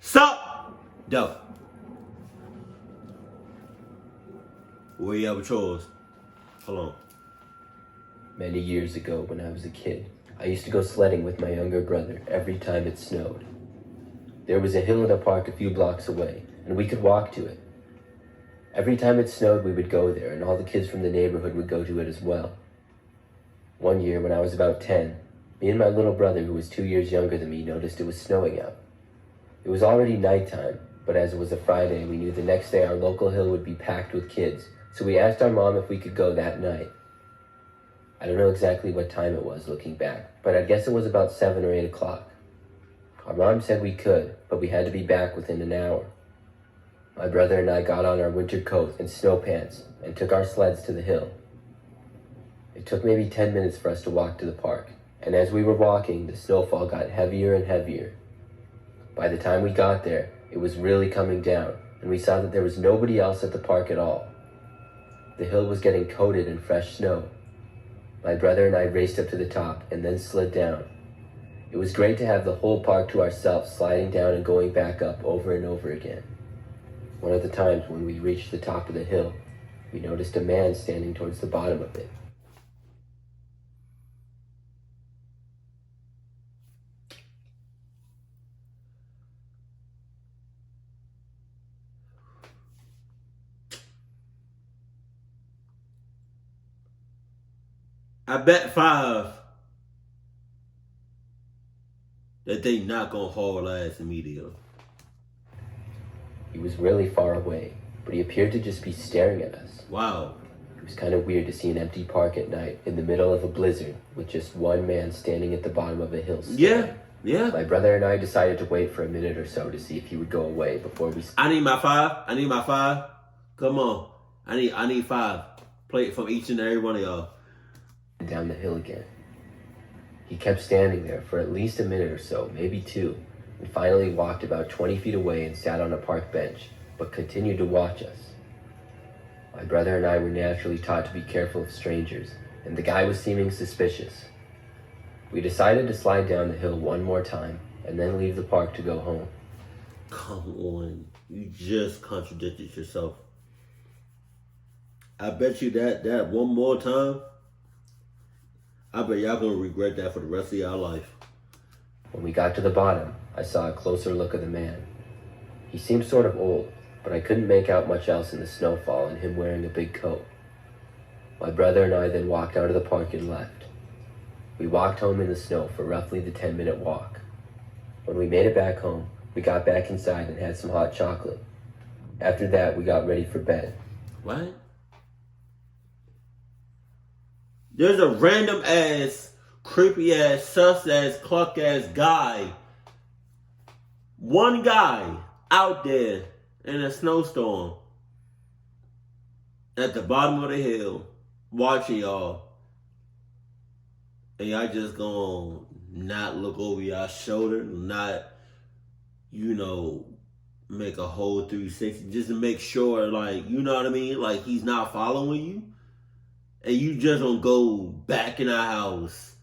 Sup? Dope. Where you have chores? Hold on. Many years ago, when I was a kid, I used to go sledding with my younger brother every time it snowed. There was a hill in a park a few blocks away, and we could walk to it. Every time it snowed, we would go there, and all the kids from the neighborhood would go to it as well. One year, when I was about 10, me and my little brother, who was 2 years younger than me, noticed it was snowing out. It was already nighttime, but as it was a Friday, we knew the next day our local hill would be packed with kids, so we asked our mom if we could go that night. I don't know exactly what time it was looking back, but I guess it was about 7 or 8 o'clock. Our mom said we could, but we had to be back within an hour. My brother and I got on our winter coats and snow pants and took our sleds to the hill. It took maybe 10 minutes for us to walk to the park, and as we were walking, the snowfall got heavier and heavier. By the time we got there, it was really coming down, and we saw that there was nobody else at the park at all. The hill was getting coated in fresh snow. My brother and I raced up to the top and then slid down. It was great to have the whole park to ourselves, sliding down and going back up over and over again. One of the times when we reached the top of the hill, we noticed a man standing towards the bottom of it. I bet 5 that they not gonna haul ass immediately. He was really far away, but he appeared to just be staring at us. Wow. It was kind of weird to see an empty park at night in the middle of a blizzard with just one man standing at the bottom of a hill. Yeah. My brother and I decided to wait for a minute or so to see if he would go away before we... I need my 5. Come on. I need 5. Play it from each and every one of y'all. Down the hill again. He kept standing there for at least a minute or so, maybe 2, and finally walked about 20 feet away and sat on a park bench, but continued to watch us. My brother and I were naturally taught to be careful of strangers, and the guy was seeming suspicious. We decided to slide down the hill one more time, and then leave the park to go home. Come on. You just contradicted yourself. I bet you that one more time, I bet y'all gonna regret that for the rest of y'all life. When we got to the bottom, I saw a closer look of the man. He seemed sort of old, but I couldn't make out much else in the snowfall and him wearing a big coat. My brother and I then walked out of the park and left. We walked home in the snow for roughly the 10-minute walk. When we made it back home, we got back inside and had some hot chocolate. After that, we got ready for bed. What? There's a random ass, creepy ass, sus ass, cluck ass guy. One guy out there in a snowstorm at the bottom of the hill watching y'all. And y'all just gonna not look over y'all shoulder, not, make a whole 360 just to make sure, like, you know what I mean? Like, he's not following you. And you just don't go back in our house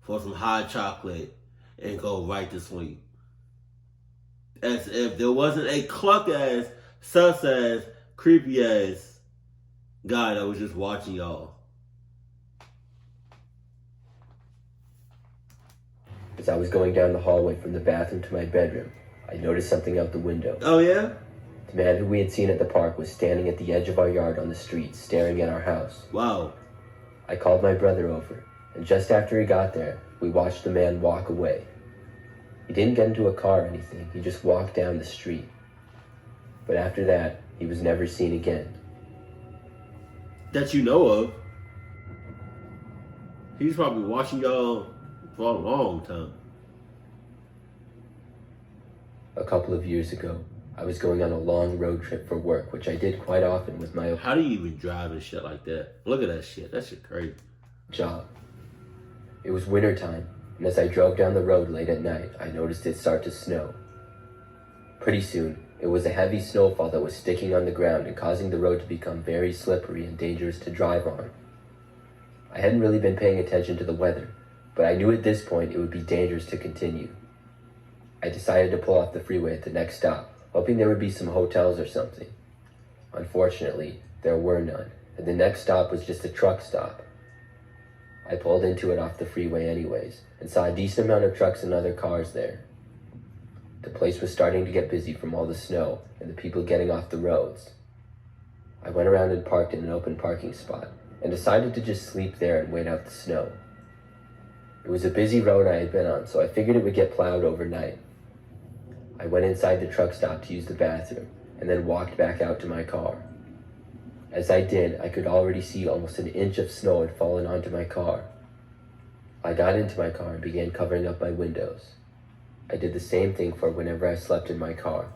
for some hot chocolate and go right to sleep. As if there wasn't a cluck ass, sus ass, creepy ass guy that was just watching y'all. As I was going down the hallway from the bathroom to my bedroom, I noticed something out the window. Oh, yeah? The man who we had seen at the park was standing at the edge of our yard on the street, staring at our house. Wow. I called my brother over, and just after he got there, we watched the man walk away. He didn't get into a car or anything, he just walked down the street. But after that, he was never seen again. That you know of. He's probably watching y'all for a long time. A couple of years ago, I was going on a long road trip for work, which I did quite often with my How do you even drive and shit like that? Look at that shit. That shit crazy. job. It was winter time, and as I drove down the road late at night, I noticed it start to snow. Pretty soon, it was a heavy snowfall that was sticking on the ground and causing the road to become very slippery and dangerous to drive on. I hadn't really been paying attention to the weather, but I knew at this point it would be dangerous to continue. I decided to pull off the freeway at the next stop, hoping there would be some hotels or something. Unfortunately, there were none, and the next stop was just a truck stop. I pulled into it off the freeway anyways, and saw a decent amount of trucks and other cars there. The place was starting to get busy from all the snow and the people getting off the roads. I went around and parked in an open parking spot, and decided to just sleep there and wait out the snow. It was a busy road I had been on, so I figured it would get plowed overnight. I went inside the truck stop to use the bathroom, and then walked back out to my car. As I did, I could already see almost an inch of snow had fallen onto my car. I got into my car and began covering up my windows. I did the same thing for whenever I slept in my car.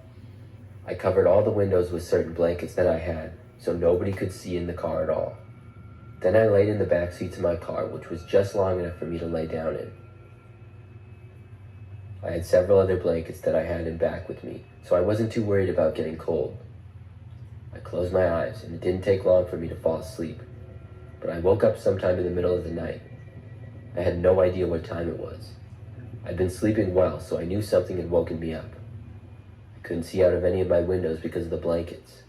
I covered all the windows with certain blankets that I had, so nobody could see in the car at all. Then I laid in the back seats of my car, which was just long enough for me to lay down in. I had several other blankets that I had in back with me, so I wasn't too worried about getting cold. I closed my eyes, and it didn't take long for me to fall asleep, but I woke up sometime in the middle of the night. I had no idea what time it was. I'd been sleeping well, so I knew something had woken me up. I couldn't see out of any of my windows because of the blankets.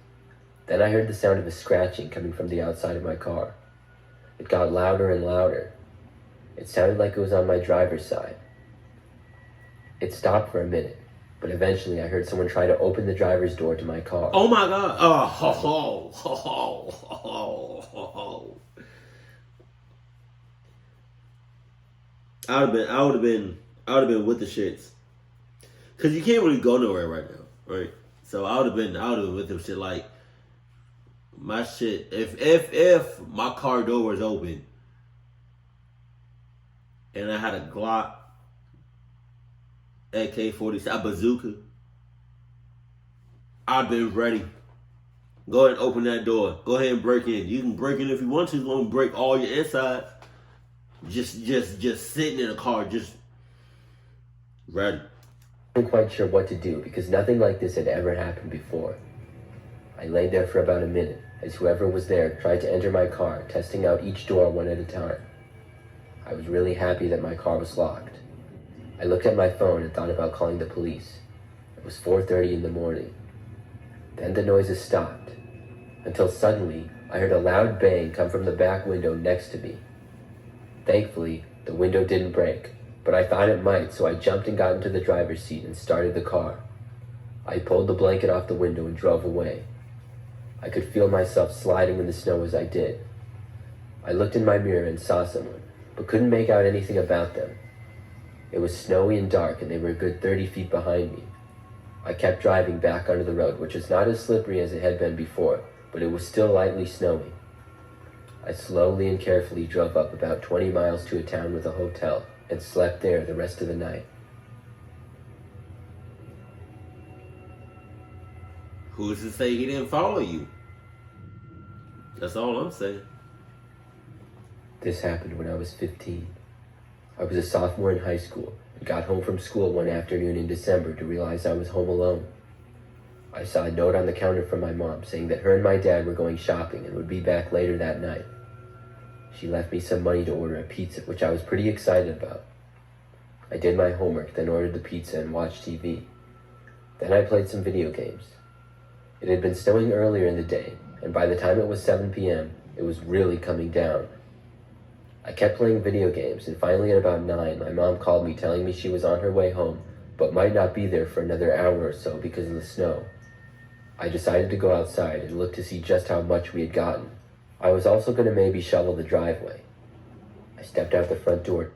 Then I heard the sound of a scratching coming from the outside of my car. It got louder and louder. It sounded like it was on my driver's side. It stopped for a minute, but eventually I heard someone try to open the driver's door to my car. Oh my God. Oh, ho, ho, ho, ho, ho, ho, ho. I would have been with the shits. Cause you can't really go nowhere right now, right? So I would have been with them shit. Like my shit. If my car door was open and I had a Glock, AK-47, bazooka, I've been ready. Go ahead and open that door. Go ahead and break in. You can break in if you want to. You want to break all your insides. Just sitting in a car, just ready. I wasn't quite sure what to do because nothing like this had ever happened before. I lay there for about a minute as whoever was there tried to enter my car, testing out each door one at a time. I was really happy that my car was locked. I looked at my phone and thought about calling the police. It was 4:30 in the morning. Then the noises stopped, until suddenly I heard a loud bang come from the back window next to me. Thankfully, the window didn't break, but I thought it might, so I jumped and got into the driver's seat and started the car. I pulled the blanket off the window and drove away. I could feel myself sliding in the snow as I did. I looked in my mirror and saw someone, but couldn't make out anything about them. It was snowy and dark, and they were a good 30 feet behind me. I kept driving back onto the road, which was not as slippery as it had been before, but it was still lightly snowy. I slowly and carefully drove up about 20 miles to a town with a hotel and slept there the rest of the night. Who's to say he didn't follow you? That's all I'm saying. This happened when I was 15. I was a sophomore in high school and got home from school one afternoon in December to realize I was home alone. I saw a note on the counter from my mom saying that her and my dad were going shopping and would be back later that night. She left me some money to order a pizza, which I was pretty excited about. I did my homework, then ordered the pizza and watched TV. Then I played some video games. It had been snowing earlier in the day, and by the time it was 7 p.m., it was really coming down. I kept playing video games, and finally at about 9, my mom called me telling me she was on her way home, but might not be there for another hour or so because of the snow. I decided to go outside and look to see just how much we had gotten. I was also going to maybe shovel the driveway. I stepped out the front door.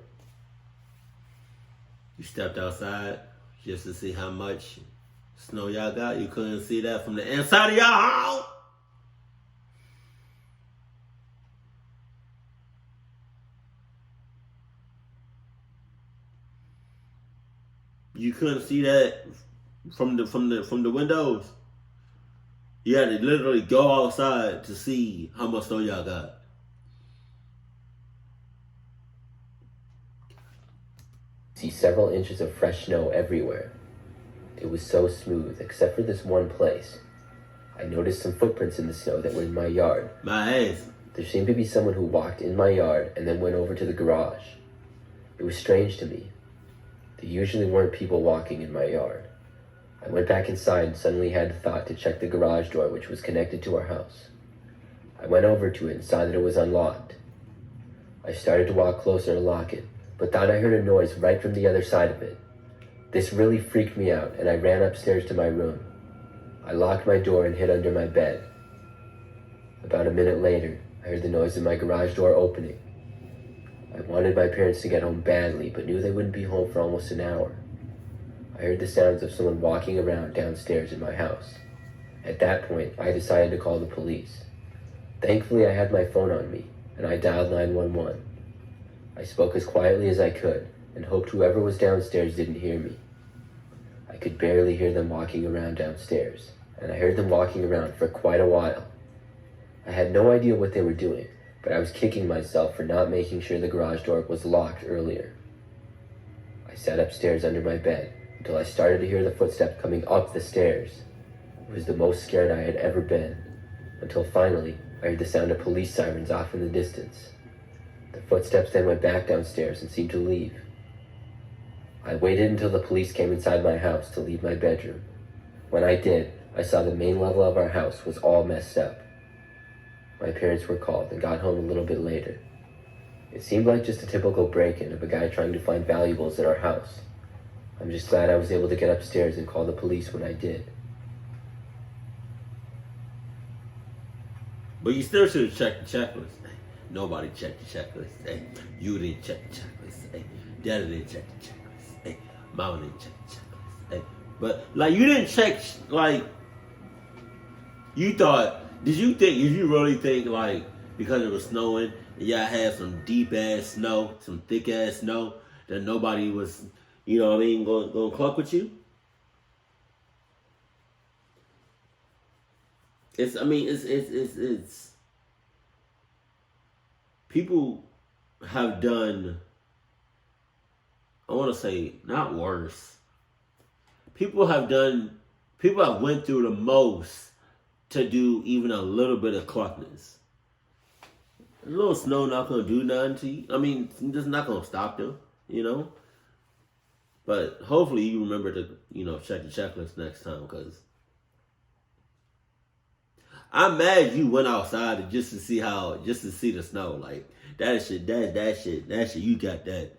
You stepped outside just to see how much snow y'all got? You couldn't see that from the inside of your house? You couldn't see that from the windows. You had to literally go outside to see how much snow y'all got. See several inches of fresh snow everywhere. It was so smooth, except for this one place. I noticed some footprints in the snow that were in my yard. My ass. There seemed to be someone who walked in my yard and then went over to the garage. It was strange to me. There usually weren't people walking in my yard. I went back inside and suddenly had the thought to check the garage door, which was connected to our house. I went over to it and saw that it was unlocked. I started to walk closer to lock it, but thought I heard a noise right from the other side of it. This really freaked me out, and I ran upstairs to my room. I locked my door and hid under my bed. About a minute later, I heard the noise of my garage door opening. I wanted my parents to get home badly, but knew they wouldn't be home for almost an hour. I heard the sounds of someone walking around downstairs in my house. At that point, I decided to call the police. Thankfully, I had my phone on me, and I dialed 911. I spoke as quietly as I could, and hoped whoever was downstairs didn't hear me. I could barely hear them walking around downstairs, and I heard them walking around for quite a while. I had no idea what they were doing, but I was kicking myself for not making sure the garage door was locked earlier. I sat upstairs under my bed until I started to hear the footsteps coming up the stairs. It was the most scared I had ever been, until finally I heard the sound of police sirens off in the distance. The footsteps then went back downstairs and seemed to leave. I waited until the police came inside my house to leave my bedroom. When I did, I saw the main level of our house was all messed up. My parents were called and got home a little bit later. It seemed like just a typical break-in of a guy trying to find valuables at our house. I'm just glad I was able to get upstairs and call the police when I did. But you still should have checked the checklist. Hey, nobody checked the checklist. Hey, you didn't check the checklist. Hey, daddy didn't check the checklist. Hey, mama didn't check the checklist. Hey, but like you didn't check, like you thought, did you really think like because it was snowing and y'all had some deep ass snow, some thick ass snow, that nobody was, you know what I mean, going to cluck with you? It's people have done, I want to say not worse. People have went through the most to do even a little bit of cluckness. A little snow not gonna do nothing to you. I mean, it's just not gonna stop them, you know. But hopefully you remember to, you know, check the checklist next time, because I'm mad you went outside just to see the snow. Like that shit, you got that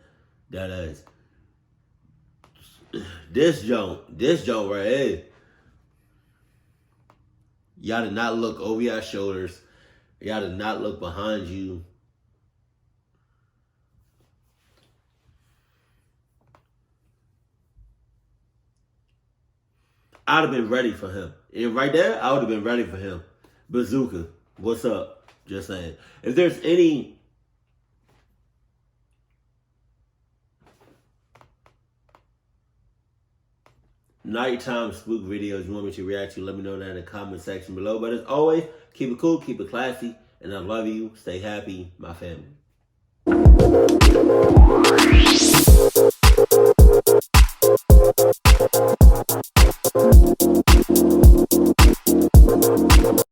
ass. This jump right here. Y'all did not look over your shoulders. Y'all did not look behind you. I'd have been ready for him. And right there, I would have been ready for him. Bazooka, what's up? Just saying. If there's any nighttime spook videos you want me to react to, let me know that in the comment section below. But as always, keep it cool, keep it classy, and I love you. Stay happy, my family.